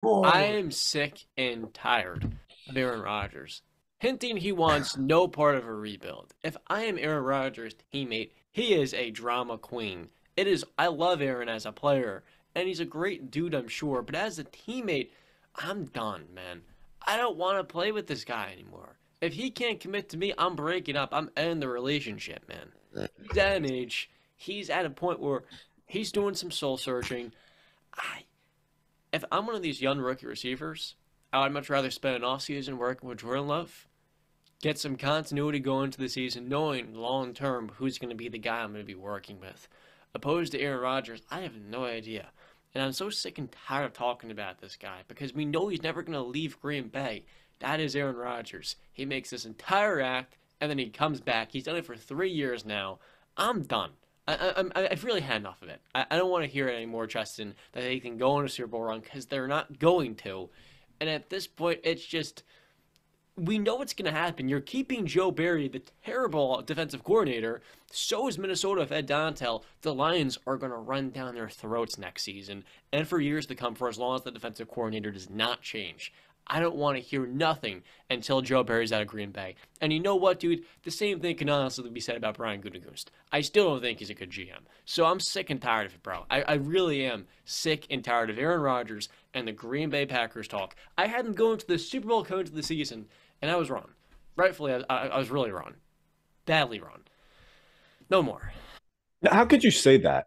I Oh, am sick and tired of Aaron Rodgers hinting he wants no part of a rebuild. If I am Aaron Rodgers' teammate, he is a drama queen. I love Aaron as a player, and he's a great dude, I'm sure, but as a teammate, I'm done, man. I don't want to play with this guy anymore. If he can't commit to me, I'm breaking up. I'm ending the relationship, man. He's at an age, he's at a point where he's doing some soul searching. I if I'm one of these young rookie receivers, I would much rather spend an offseason working with Jordan Love, get some continuity going into the season, knowing long term who's going to be the guy I'm going to be working with. Opposed to Aaron Rodgers, I have no idea. And I'm so sick and tired of talking about this guy because we know he's never going to leave Green Bay. That is Aaron Rodgers. He makes this entire act and then he comes back. He's done it for 3 years now. I'm done. I've really had enough of it. I don't want to hear it anymore, Justin, that they can go on a Super Bowl run because they're not going to. And at this point, it's just we know what's going to happen. You're keeping Joe Barry, the terrible defensive coordinator. So is Minnesota if Ed Donatell. The Lions are going to run down their throats next season and for years to come for as long as the defensive coordinator does not change. I don't want to hear nothing until Joe Barry's out of Green Bay. And you know what, dude? The same thing can honestly be said about Brian Gutekunst. I still don't think he's a good GM. So I'm sick and tired of it, bro. I really am sick and tired of Aaron Rodgers and the Green Bay Packers talk. I had them going to the Super Bowl coming to the season, and I was wrong. Rightfully, I was really wrong. Badly wrong. No more. how could you say that?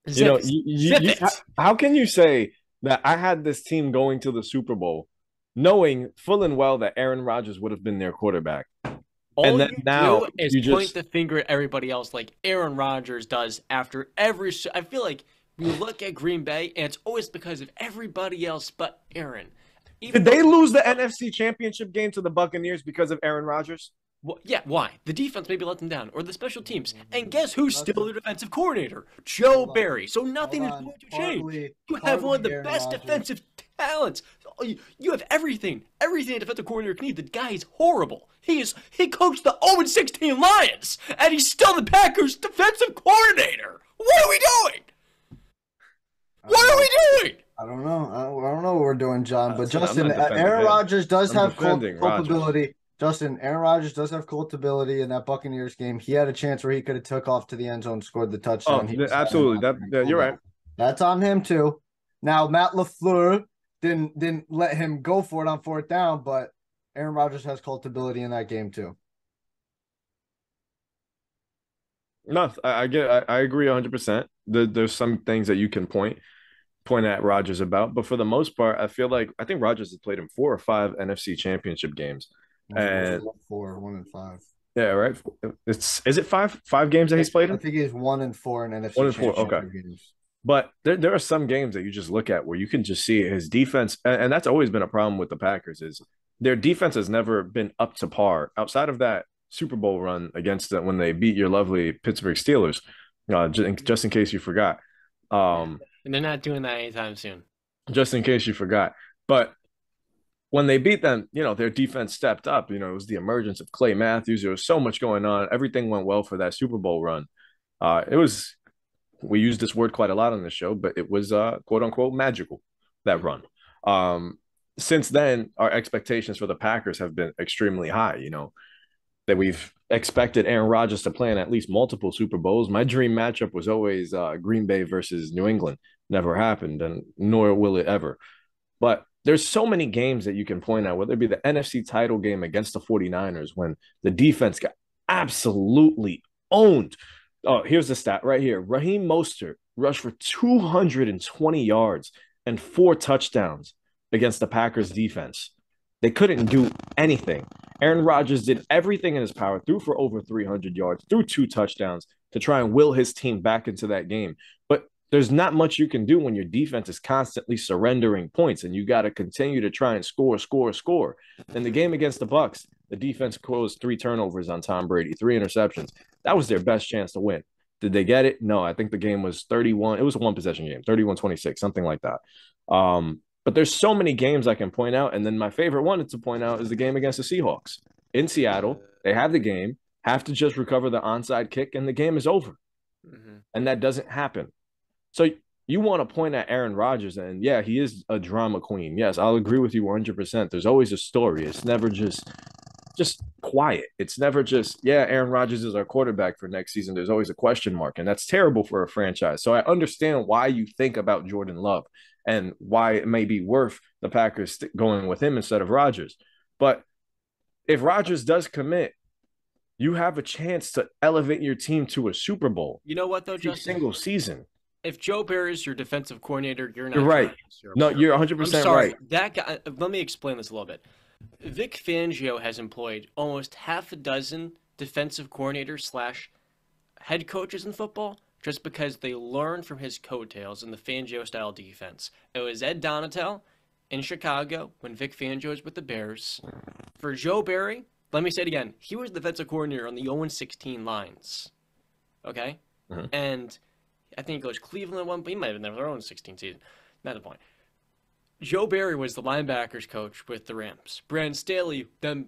You Zip know, it. Zip it. how can you say that I had this team going to the Super Bowl, knowing full and well that Aaron Rodgers would have been their quarterback, and All then you now do is you point just the finger at everybody else like Aaron Rodgers does after every. I feel like we look at Green Bay and it's always because of everybody else but Aaron. Even did though they lose the NFC Championship game to the Buccaneers because of Aaron Rodgers? well, yeah, why? The defense maybe let them down, or the special teams. And Mm, guess who's still Justin, the defensive coordinator? Joe hold on, Barry. So hold nothing is on. going to change. Partly, You have one of partly the Aaron best Rodgers. defensive talents. You have everything a defensive coordinator can need. The guy is horrible. He coached the 0-16 Lions, and he's still the Packers defensive coordinator. What are we doing? I don't What are know. we doing? I don't know. I don't know what we're doing, John. But Listen, I'm Justin, not defending Aaron him. Rodgers does I'm have defending Rodgers. culpability. Justin, Aaron Rodgers does have culpability in that Buccaneers game. He had a chance where he could have took off to the end zone, scored the Oh, touchdown. He was having absolutely. enough and You're pulled right. out. That's on him too. Now Matt LaFleur didn't let him go for it on fourth down, but Aaron Rodgers has culpability in that game too. No, I agree 100%. There's some things that you can point at Rodgers about, but for the most part, I think Rodgers has played in 4 or 5 NFC Championship games, and 1-4, 1-5. yeah, right. It's is it five games that he's played I in? think he's 1-4 in One NFC and four. Okay, Championship games. but there are some games that you just look at where you can just see his defense, and that's always been a problem with the Packers is their defense has never been up to par outside of that Super Bowl run against them when they beat your lovely Pittsburgh Steelers. Just in case you forgot. Yeah. Um, And they're not doing that anytime soon. just in case you forgot. But when they beat them, their defense stepped up. It was the emergence of Clay Matthews. There was so much going on. Everything went well for that Super Bowl run. It was we use this word quite a lot on the show, but it was quote unquote magical that Mm-hmm. run. Um, since then, our expectations for the Packers have been extremely high. That we've expected Aaron Rodgers to play in at least multiple Super Bowls. My dream matchup was always Green Bay versus New England. Never happened, and nor will it ever. But there's so many games that you can point out, whether it be the NFC title game against the 49ers when the defense got absolutely owned. Oh, here's the stat right here. Raheem Mostert rushed for 220 yards and 4 touchdowns against the Packers defense. They couldn't do anything. Aaron Rodgers did everything in his power, threw for over 300 yards, threw 2 touchdowns to try and will his team back into that game. But there's not much you can do when your defense is constantly surrendering points and you got to continue to try and score. In the game against the Bucks, the defense caused 3 turnovers on Tom Brady, 3 interceptions. That was their best chance to win. Did they get it? No, I think the game was 31. It was a one possession game, 31-26, something like that. But there's so many games I can point out. And then my favorite one to point out is the game against the Seahawks in Seattle. They have the game, have to just recover the onside kick, and the game is over. Mm-hmm. And that doesn't happen. So you want to point at Aaron Rodgers, and yeah, he is a drama queen. Yes, I'll agree with you 100%. There's always a story. It's never just quiet. It's never just, yeah, Aaron Rodgers is our quarterback for next season. There's always a question mark, and that's terrible for a franchise. So I understand why you think about Jordan Love and why it may be worth the Packers going with him instead of Rodgers. But if Rodgers does commit, you have a chance to elevate your team to a Super Bowl. You know what, though, every Justin? single season. If Joe Barry is your defensive coordinator, you're not. You're right. No, you're 100% I'm sorry. right. That guy. Let me explain this a little bit. Vic Fangio has employed almost half a dozen defensive coordinators / head coaches in football just because they learned from his coattails in the Fangio-style defense. It was Ed Donatel in Chicago when Vic Fangio was with the Bears. For Joe Barry, let me say it again. He was the defensive coordinator on the 0-16 Lions. Okay? Mm-hmm. And I think it was Cleveland at one point. He might have been their own 16 season. Not the point. Joe Barry was the linebackers coach with the Rams. Brandon Staley then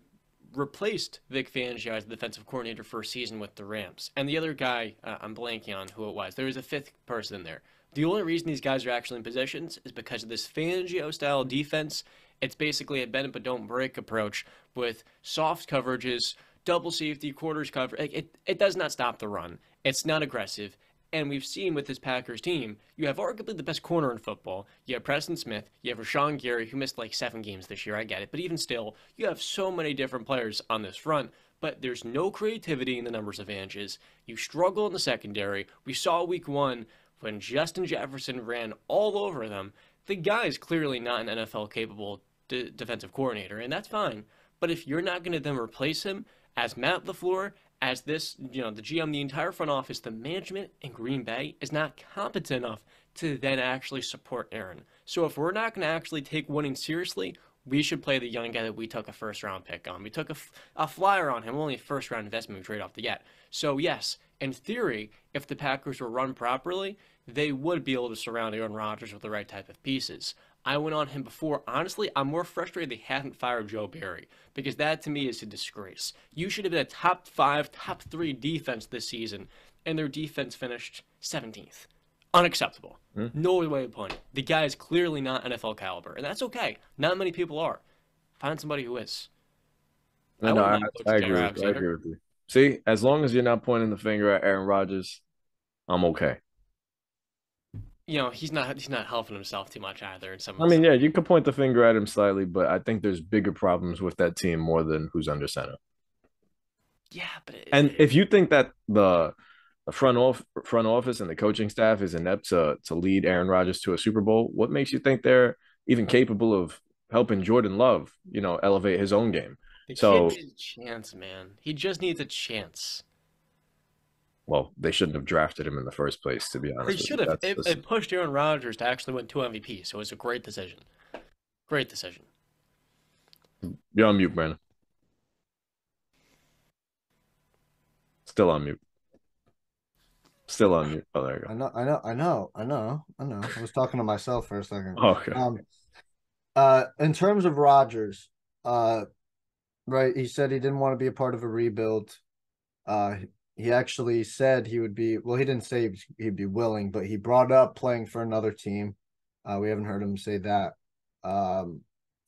replaced Vic Fangio as the defensive coordinator for a season with the Rams. And the other guy, I'm blanking on who it was. There was a fifth person in there. The only reason these guys are actually in positions is because of this Fangio-style defense. It's basically a bend but don't break approach with soft coverages, double safety, quarters cover. It does not stop the run. It's not aggressive. And we've seen with this Packers team, you have arguably the best corner in football. You have Preston Smith. You have Rashawn Gary, who missed like 7 games this year. I get it. But even still, you have so many different players on this front. But there's no creativity in the numbers advantages. You struggle in the secondary. We saw week 1 when Justin Jefferson ran all over them. The guy is clearly not an NFL-capable defensive coordinator, and that's fine. But if you're not going to then replace him as Matt LaFleur, as this, the GM, the entire front office, the management in Green Bay is not competent enough to then actually support Aaron. So if we're not going to actually take winning seriously, we should play the young guy that we took a first-round pick on. We took a flyer on him, only a first-round investment we trade off the get. So yes, in theory, if the Packers were run properly, they would be able to surround Aaron Rodgers with the right type of pieces. I went on him before. Honestly, I'm more frustrated they haven't fired Joe Barry because that to me is a disgrace. You should have been a top 5, top 3 defense this season, and their defense finished 17th. Unacceptable. No way of putting it. The guy is clearly not NFL caliber, and that's okay. Not many people are. Find somebody who is. I agree with you. See, as long as you're not pointing the finger at Aaron Rodgers, I'm okay. He's not helping himself too much either. Yeah, you could point the finger at him slightly, but I think there's bigger problems with that team more than who's under center. Yeah, but if you think that the front office and the coaching staff is inept to lead Aaron Rodgers to a Super Bowl, what makes you think they're even capable of helping Jordan Love, elevate his own game? The kid needs a chance, man. He just needs a chance. Well, they shouldn't have drafted him in the first place, to be honest. They should have. It pushed Aaron Rodgers to actually win 2 MVPs, so it was a great decision. Great decision. You're on mute, Brandon. Still on mute. Still on mute. Oh, there you go. I know. I was talking to myself for a second. Okay. In terms of Rodgers, right, he said he didn't want to be a part of a rebuild. He actually said he would be, well, he didn't say he'd be willing, but he brought up playing for another team. We haven't heard him say that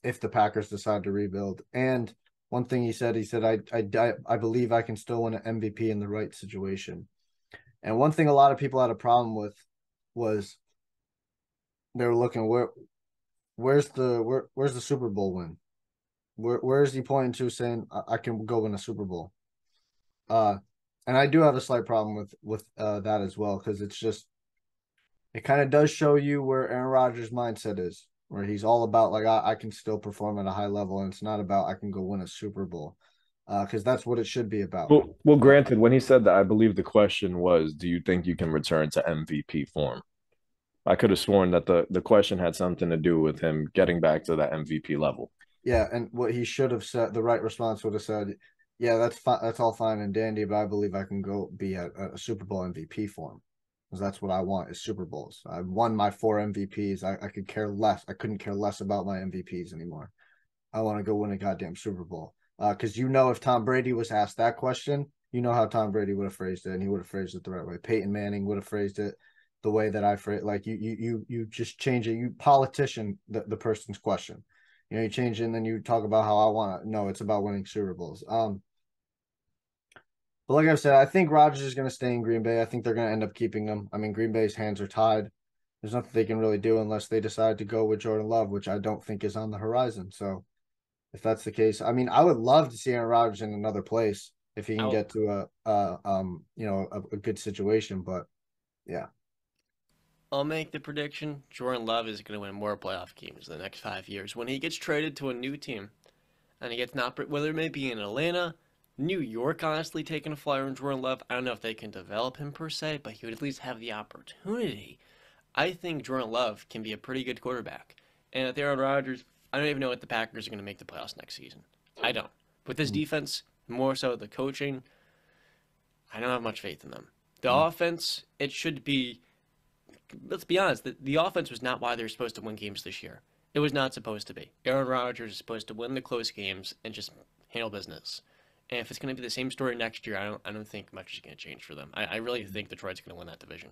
if the Packers decide to rebuild. And one thing he said, I believe I can still win an MVP in the right situation. And one thing a lot of people had a problem with was they were looking, where's the Super Bowl win? Where is he pointing to saying I can go win a Super Bowl? And I do have a slight problem with that as well, because it kind of does show you where Aaron Rodgers' mindset is, where he's all about like I can still perform at a high level, and it's not about I can go win a Super Bowl, because that's what it should be about. Well, granted, when he said that, I believe the question was, do you think you can return to MVP form? I could have sworn that the question had something to do with him getting back to that MVP level. Yeah, and what he should have said, the right response would have said, yeah, that's fine. That's all fine and dandy, but I believe I can go be at a Super Bowl MVP form, because that's what I want is Super Bowls. I won my 4 MVPs. I could care less. I couldn't care less about my MVPs anymore. I want to go win a goddamn Super Bowl. Because if Tom Brady was asked that question, how Tom Brady would have phrased it, and he would have phrased it the right way. Peyton Manning would have phrased it. the way that I phrase, like you just change it. You politician the person's question. You know, you change it and then you talk about how I want to. No, it's about winning Super Bowls. But like I said, I think Rodgers is going to stay in Green Bay. I think they're going to end up keeping him. I mean, Green Bay's hands are tied. There's nothing they can really do unless they decide to go with Jordan Love, which I don't think is on the horizon. So if that's the case, I mean, I would love to see Aaron Rodgers in another place if he can I'll get to a good situation. But yeah, I'll make the prediction. Jordan Love is going to win more playoff games in the next 5 years when he gets traded to a new team and he gets not whether it may be in Atlanta, New York, honestly taking a flyer on Jordan Love. I don't know if they can develop him per se, but he would at least have the opportunity. I think Jordan Love can be a pretty good quarterback. And with Aaron Rodgers, I don't even know if the Packers are going to make the playoffs next season. I don't. With this defense, more so the coaching, I don't have much faith in them. The offense, it should be. Let's be honest. The offense was not why they were supposed to win games this year. It was not supposed to be. Aaron Rodgers is supposed to win the close games and just handle business. And if it's going to be the same story next year, I don't think much is going to change for them. I really think Detroit's going to win that division.